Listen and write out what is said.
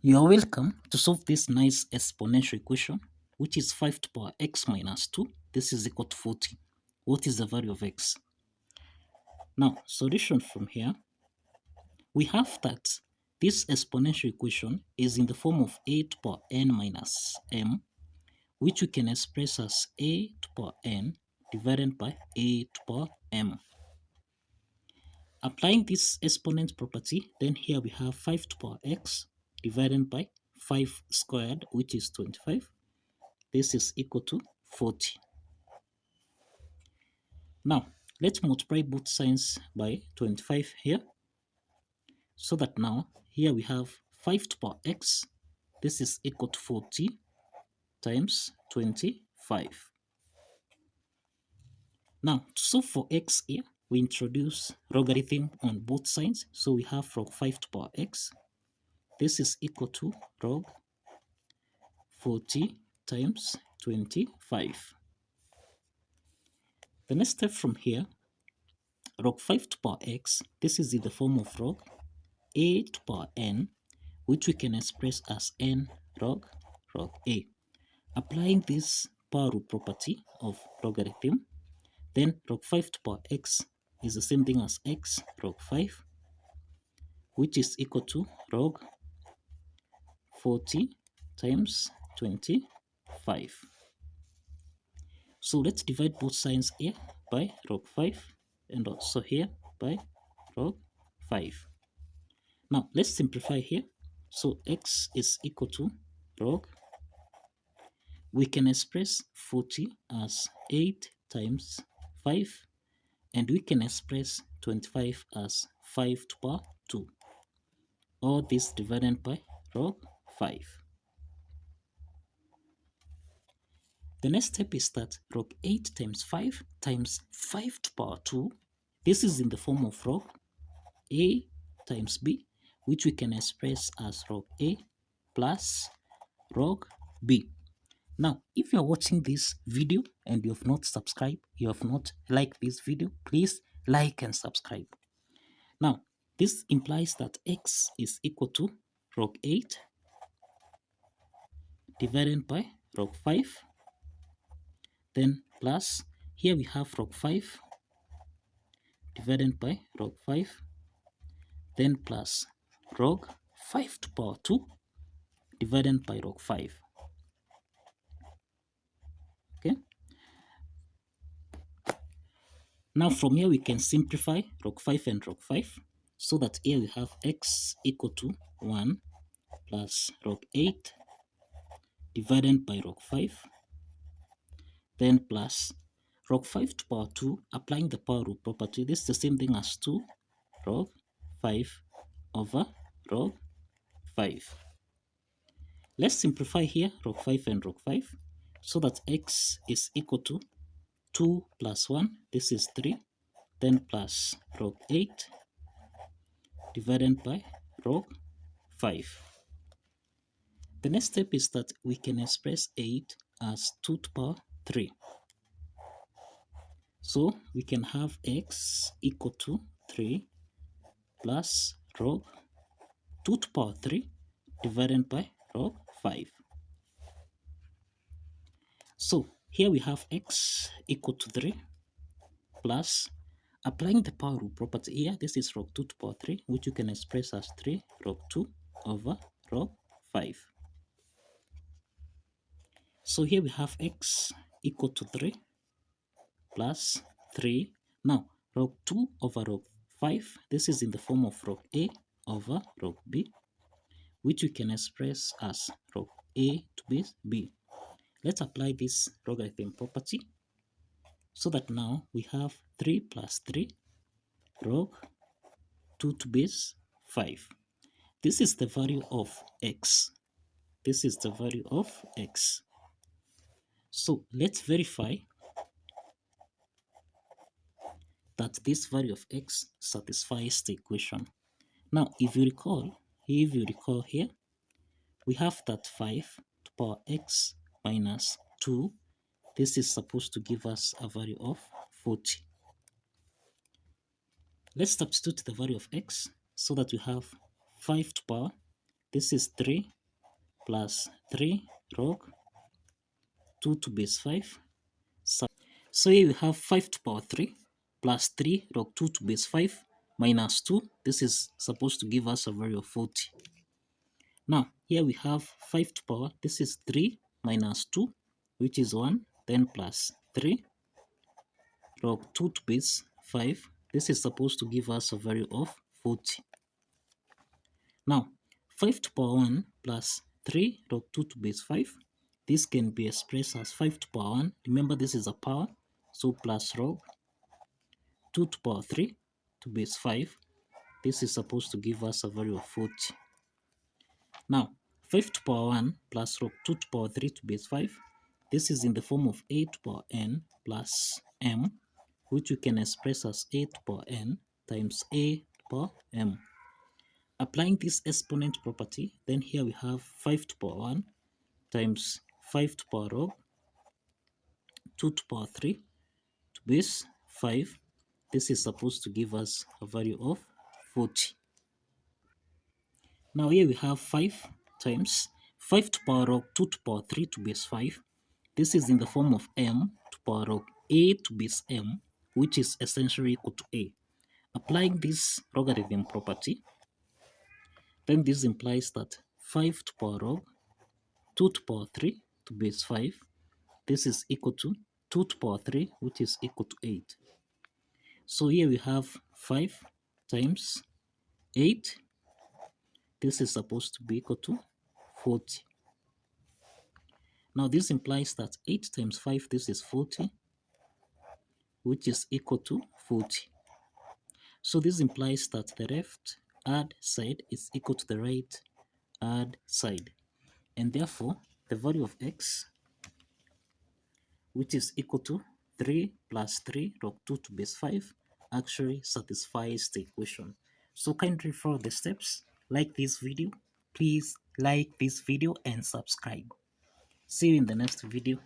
You are welcome to solve this nice exponential equation, which is 5 to the power x minus 2. This is equal to 40. What is the value of x? Now, solution from here, we have that this exponential equation is in the form of a to the power n minus m, which we can express as a to the power n divided by a to the power m. Applying this exponent property, then here we have 5 to the power x divided by 5 squared, which is 25. This is equal to 40. Now, let's multiply both signs by 25 here. So that now, here we have 5 to the power x. This is equal to 40 times 25. Now, to solve for x here, we introduce logarithm on both sides. So we have log 5 to the power x. This is equal to log 40 times 25. The next step from here, log 5 to the power x, this is in the form of log a to the power n, which we can express as n log a. Applying this power rule property of logarithm, then log 5 to the power x is the same thing as x log 5, which is equal to log 40 times 25. So let's divide both signs here by log 5 and also here by log 5. Now let's simplify here. So x is equal to log. We can express 40 as 8 times 5, and we can express 25 as 5 to the power 2. All this divided by log 5. The next step is that log 8 times 5 times 5 to the power 2. This is in the form of log a times b, which we can express as log a plus log b. Now, if you are watching this video and you have not subscribed, you have not liked this video, please like and subscribe. Now, this implies that x is equal to log 8 divided by log 5, then plus, here we have log 5 divided by log 5, then plus log 5 to the power 2 divided by log 5. Okay. Now from here we can simplify log 5 and log 5, so that here we have x equal to 1 plus log 8 divided by log 5, then plus log 5 to the power 2, applying the power rule property. This is the same thing as 2 log 5 over log 5. Let's simplify here log 5 and log 5, so that x is equal to 2 plus 1, this is 3, then plus log 8 divided by log 5. The next step is that we can express 8 as 2 to the power 3. So we can have x equal to 3 plus log 2 to the power 3 divided by log 5. So here we have x equal to 3 plus, applying the power rule property here, this is log 2 to the power 3, which you can express as 3 log 2 over log 5. So here we have x equal to 3 plus 3. Now, log 2 over log 5, this is in the form of log a over log b, which we can express as log a to base b. Let's apply this logarithm property, so that now we have 3 plus 3 log 2 to base 5. This is the value of x. This is the value of x. So let's verify that this value of x satisfies the equation. Now, if you recall here, we have that 5 to the power x minus 2. This is supposed to give us a value of 40. Let's substitute the value of x, so that we have 5 to the power This is 3 plus 3 log 2 to base 5. So here we have 5 to power 3 plus 3 log 2 to base 5 minus 2. This is supposed to give us a value of 40. Now, here we have 5 to power, this is 3 minus 2, which is 1, then plus 3 log 2 to base 5. This is supposed to give us a value of 40. Now, 5 to power 1 plus 3 log 2 to base 5. This can be expressed as 5 to power 1. Remember, this is a power, so plus log 2 to power 3 to base 5. This is supposed to give us a value of 40. Now, 5 to power 1 plus log 2 to power 3 to base 5. This is in the form of a to power n plus m, which we can express as a to power n times a to power m. Applying this exponent property, then here we have 5 to power 1 times 5 to power log 2 to power 3 to base 5. This is supposed to give us a value of 40. Now here we have 5 times 5 to power log 2 to power 3 to base 5. This is in the form of m to power log a to base m, which is essentially equal to a. Applying this logarithm property, then this implies that 5 to power log 2 to power 3 to base 5, this is equal to 2 to power 3, which is equal to 8. So here we have 5 times 8. This is supposed to be equal to 40. Now this implies that 8 times 5, this is 40, which is equal to 40. So this implies that the left hand side is equal to the right hand side. And therefore, the value of x, which is equal to 3 plus 3 log 2 to base 5, actually satisfies the equation. So kindly follow the steps. Like this video. Please like this video and subscribe. See you in the next video.